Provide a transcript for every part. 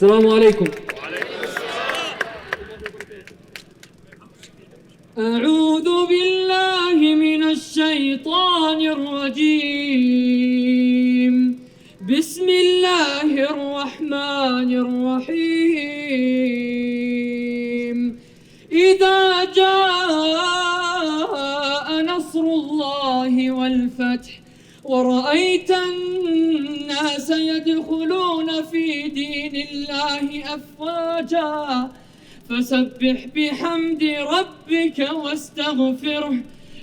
السلام عليكم. أعوذ بالله من الشيطان الرجيم. بسم الله الرحمن الرحيم. إذا جاء نصر الله والفتح ورأيت الناس يدخلون في دين الله أفواجا فسبح بحمد ربك واستغفره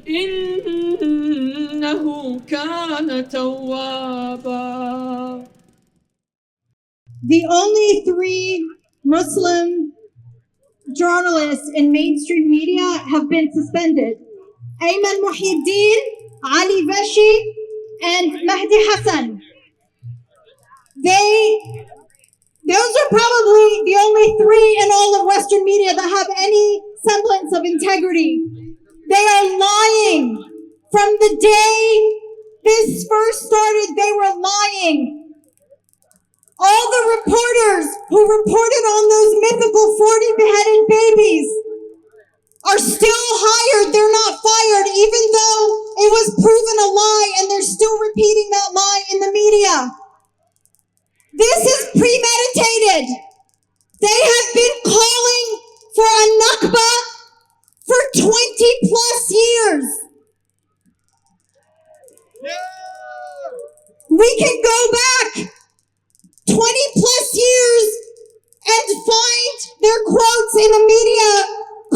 إنه كان توابا. The only 3 Muslim journalists in mainstream media have been suspended: Ayman Muhyiddin, Ali Veshi, and Mahdi Hassan. Those are probably the only 3 in all of Western media that have any semblance of integrity. They are lying. From the day this first started, they were lying. All the reporters who reported on those mythical 40 beheaded babies are still hired. They're not fired, even though it was proven a lie, and they're still repeating that lie in the media. This is premeditated. They have been calling for a Nakba for 20 plus years. We can go back 20 plus years and find their quotes in the media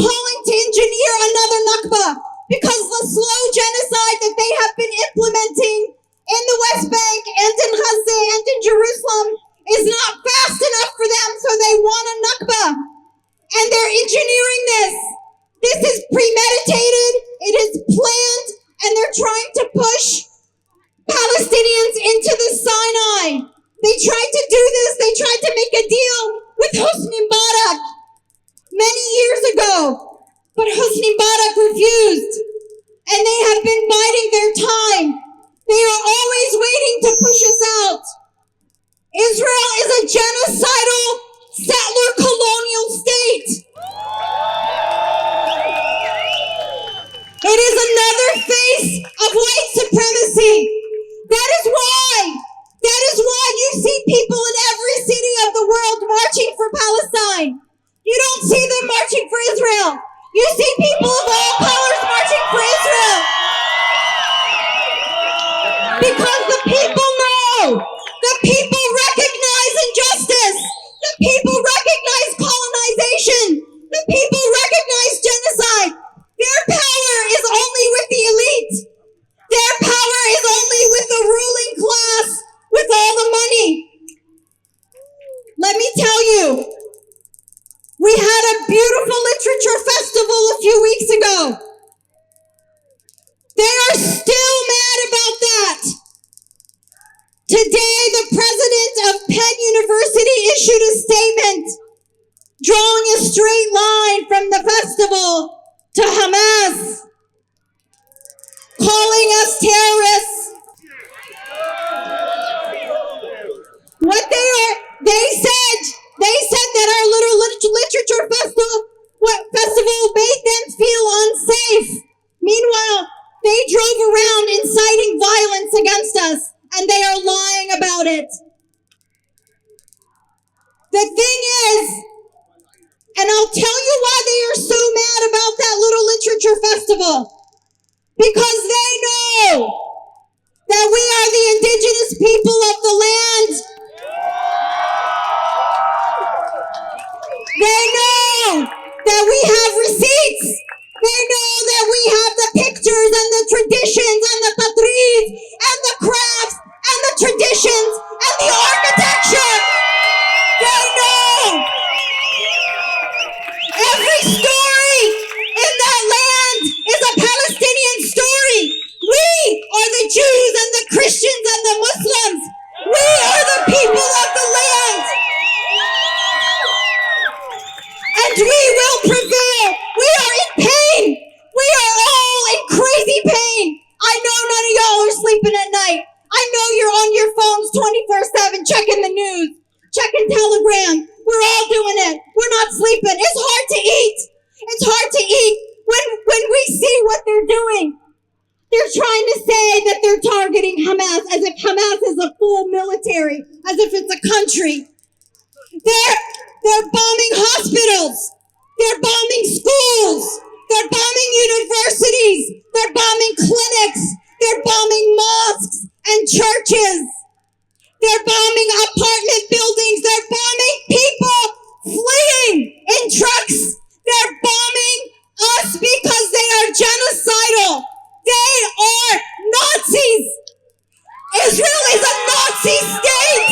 calling to engineer another Nakba, because the slow genocide that they have been implementing in the West Bank and in Gaza and in Jerusalem is not fast enough for them, so they want a Nakba. And they're engineering this. This is premeditated, it is planned, and they're trying to push Palestinians into the Sinai. They tried to do this, they tried to make a deal with Hosni Mubarak many years ago, but Hosni Mubarak refused, and they have been biding their time. They are always waiting to push us out. Israel is a genocidal, settler colonial state. It is another face of white supremacy. That is why you see people in every city of the world marching for Palestine. You don't see them marching for Israel. You see people of all colors marching for Israel. Because the people know, the people recognize injustice, the people recognize colonization, the people recognize genocide. Their power is only with the elite. Their power is only with the ruling class, with all the money. Let me tell you, we had a beautiful literature festival a few weeks ago. They are still mad about that. Today, the president of Penn University issued a statement drawing a straight line from the festival to Hamas, calling us terrorists. They said that our little literature festival made them feel unsafe. Meanwhile, they drove around inciting violence against us, and they are lying about it. The thing is, and I'll tell you why they are so mad about that little literature festival. Because they know that we are the indigenous people of the land. They know that we have receipts. They know that we have the pictures and the traditions and the qadris and the crafts and the traditions and the architecture. They know. Every story in that land is a Palestinian story. We are the Jews and the Christians and the Muslims. We doing it. We're not sleeping. It's hard to eat. It's hard to eat when we see what they're doing. They're trying to say that they're targeting Hamas as if Hamas is a full military, as if it's a country. They're bombing hospitals. They're bombing schools. They're bombing universities. They're bombing clinics. They're bombing mosques and churches. They're bombing apartment buildings. They're bombing people fleeing in trucks. They're bombing us because they are genocidal. They are Nazis. Israel is a Nazi state.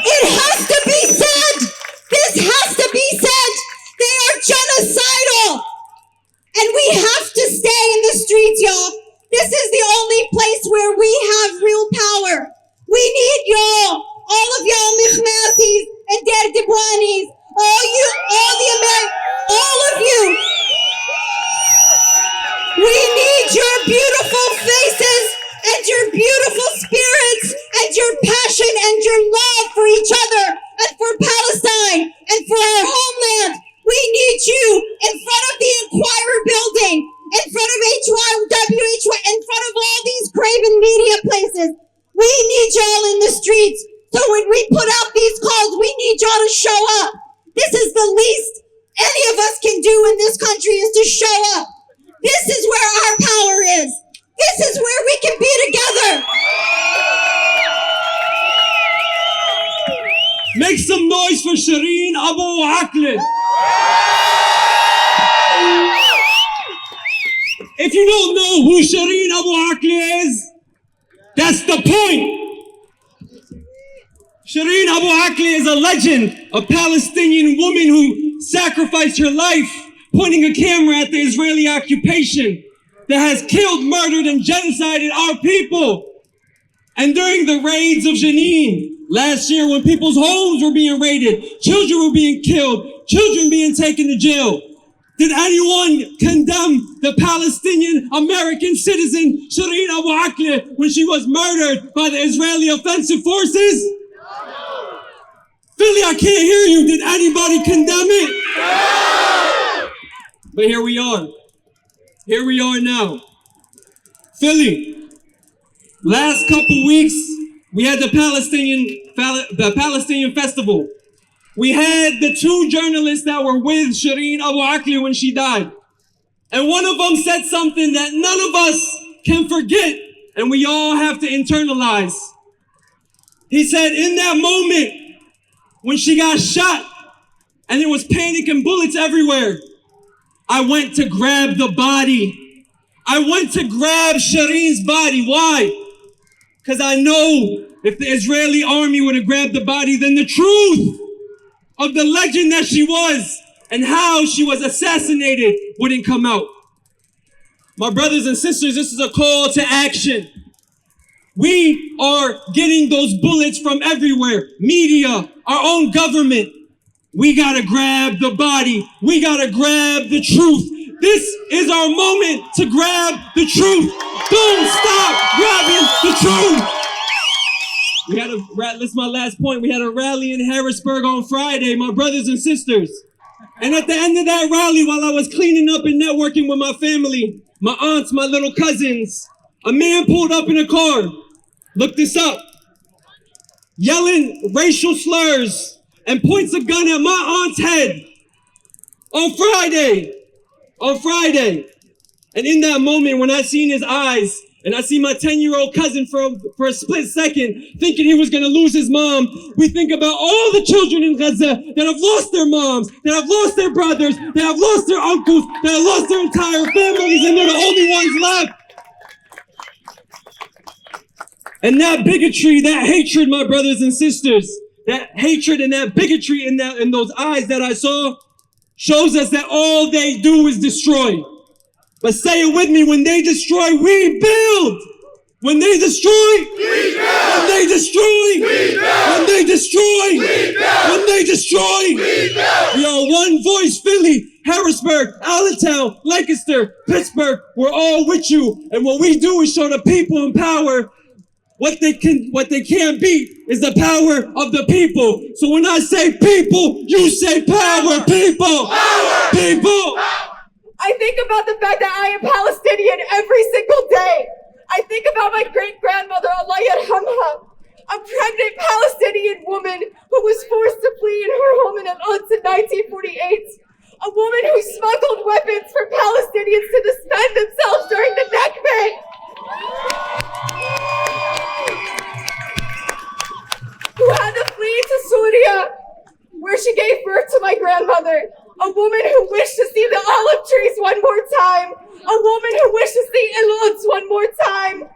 It has to be said. This has to be said. They are genocidal. And we have to stay in the streets, y'all. This is the only place where we have real power. We need y'all. All of y'all Mikhmatis and Derdibwanis. All of you. We need your beautiful faces and your beautiful spirits and your passion and your love for each other and for Palestine and for our homeland. We need you in front of the Inquirer building, in front of WHY, in front of all these craven media places. We need y'all in the streets. So when we put out these calls, we need y'all to show up. This is the least any of us can do in this country is to show up. This is where our power is. This is where we can be together. Make some noise for Shireen Abu Akleh. If you don't know who Shireen Abu Akleh is, that's the point. Shireen Abu Akleh is a legend, a Palestinian woman who sacrificed her life pointing a camera at the Israeli occupation that has killed, murdered, and genocided our people. And during the raids of Jenin last year, when people's homes were being raided, children were being killed, children being taken to jail, did anyone condemn the Palestinian American citizen Shireen Abu Akleh when she was murdered by the Israeli offensive forces? No. Philly, I can't hear you. Did anybody condemn it? No. But here we are. Here we are now. Philly, last couple weeks, we had the Palestinian festival. We had the two journalists that were with Shireen Abu Akleh when she died. And one of them said something that none of us can forget, and we all have to internalize. He said, in that moment, when she got shot, and there was panic and bullets everywhere, I went to grab the body. I went to grab Shireen's body. Why? Because I know if the Israeli army would have grabbed the body, then the truth of the legend that she was and how she was assassinated wouldn't come out. My brothers and sisters, this is a call to action. We are getting those bullets from everywhere. Media, our own government. We gotta grab the body. We gotta grab the truth. This is our moment to grab the truth. Don't stop grabbing the truth. This is my last point. We had a rally in Harrisburg on Friday, my brothers and sisters. And at the end of that rally, while I was cleaning up and networking with my family, my aunts, my little cousins, a man pulled up in a car. Look this up. Yelling racial slurs and points a gun at my aunt's head on Friday. And in that moment, when I seen his eyes, and I see my 10-year-old cousin for a split second thinking he was going to lose his mom, we think about all the children in Gaza that have lost their moms, that have lost their brothers, that have lost their uncles, that have lost their entire families, and they're the only ones left. And that bigotry, that hatred, my brothers and sisters, that hatred and that bigotry in those eyes that I saw shows us that all they do is destroy. But say it with me, when they destroy, we build. When they destroy, we build. When they destroy, we build. When they destroy, we build. When they destroy, we build. We are one voice, Philly, Harrisburg, Allentown, Lancaster, Pittsburgh. We're all with you. And what we do is show the people in power What they can't beat is the power of the people. So when I say people, you say power. People. Power. People. I think about the fact that I am Palestinian every single day. I think about my great-grandmother, Allah yarhamha, a pregnant Palestinian woman who was forced to flee in her home in Al-Quds in 1948. A woman who smuggled weapons for Palestinians to defend themselves during the Nakba. Who had to flee to Syria, where she gave birth to my grandmother. A woman who wished to see the olive trees one more time. A woman who wished to see Al-Quds one more time.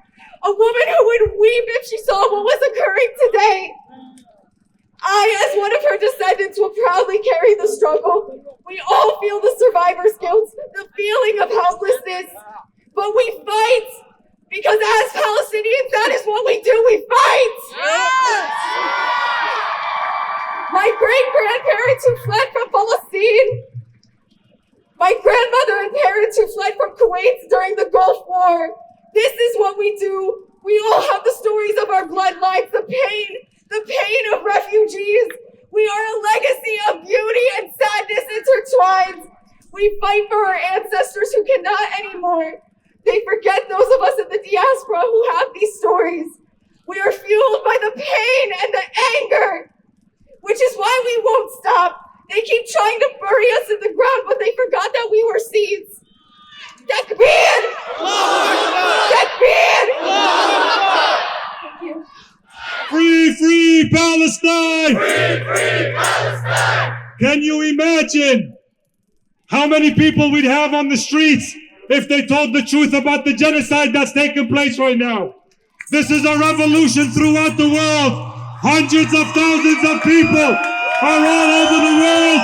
A woman who would weep if she saw what was occurring today. I, as one of her descendants, will proudly carry the struggle. We all feel the survivor's guilt, the feeling of helplessness, but we fight because as Palestinians, that is what we do, we fight! Yes! My great-grandparents who fled from Palestine, my grandmother and parents who fled from Kuwait during the Gulf War, this is what we do. We all have the stories of our bloodlines, the pain of refugees. We are a legacy of beauty and sadness intertwined. We fight for our ancestors who cannot anymore. They forget those of us in the diaspora who have these stories. We are fueled by the pain and the anger, which is why we won't stop. They keep trying to bury us in the ground, but they forgot that we were seeds. Takbir! Takbir! Thank you. Free, free Palestine! Free, free Palestine! Can you imagine how many people we'd have on the streets if they told the truth about the genocide that's taking place right now? This is a revolution throughout the world. Hundreds of thousands of people are all over the world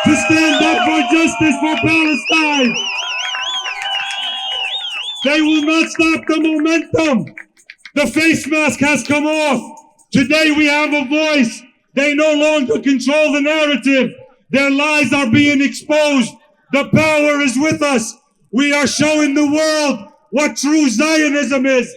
to stand up for justice for Palestine. They will not stop the momentum. The face mask has come off. Today we have a voice. They no longer control the narrative. Their lies are being exposed. The power is with us. We are showing the world what true Zionism is.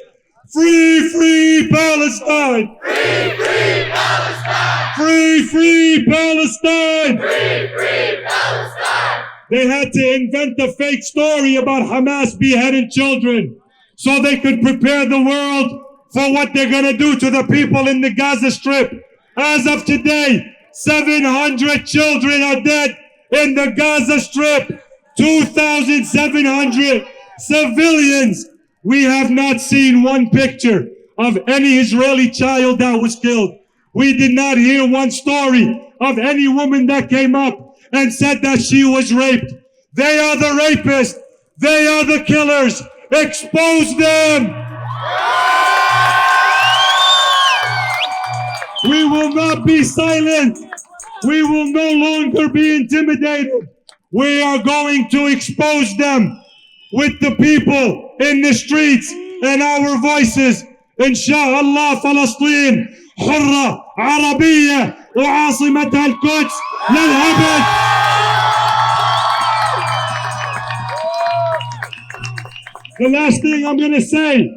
Free, free Palestine! Free, free Palestine! Free, free Palestine! Free, free Palestine! They had to invent a fake story about Hamas beheading children so they could prepare the world for what they're going to do to the people in the Gaza Strip. As of today, 700 children are dead in the Gaza Strip. 2,700 civilians. We have not seen one picture of any Israeli child that was killed. We did not hear one story of any woman that came up and said that she was raped. They are the rapists. They are the killers. Expose them. We will not be silent. We will no longer be intimidated. We are going to expose them with the people in the streets and our voices. Inshallah, Palestine حرة عربية وعاصمتها القدس للأبد. The last thing I'm going to say,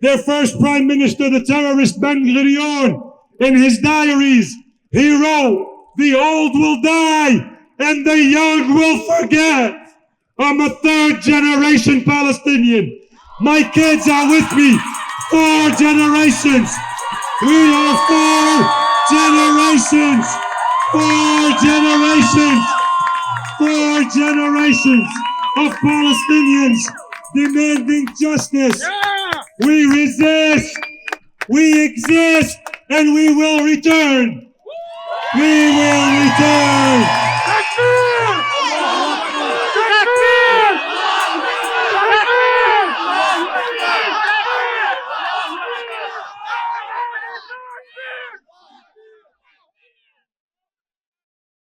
their first prime minister, the terrorist Ben-Gurion, in his diaries, he wrote, "The old will die and the young will forget." I'm a third generation Palestinian. My kids are with me. 4 generations. We are 4 generations. 4 generations. 4 generations of Palestinians demanding justice. We resist. We exist. And we will return. We will return.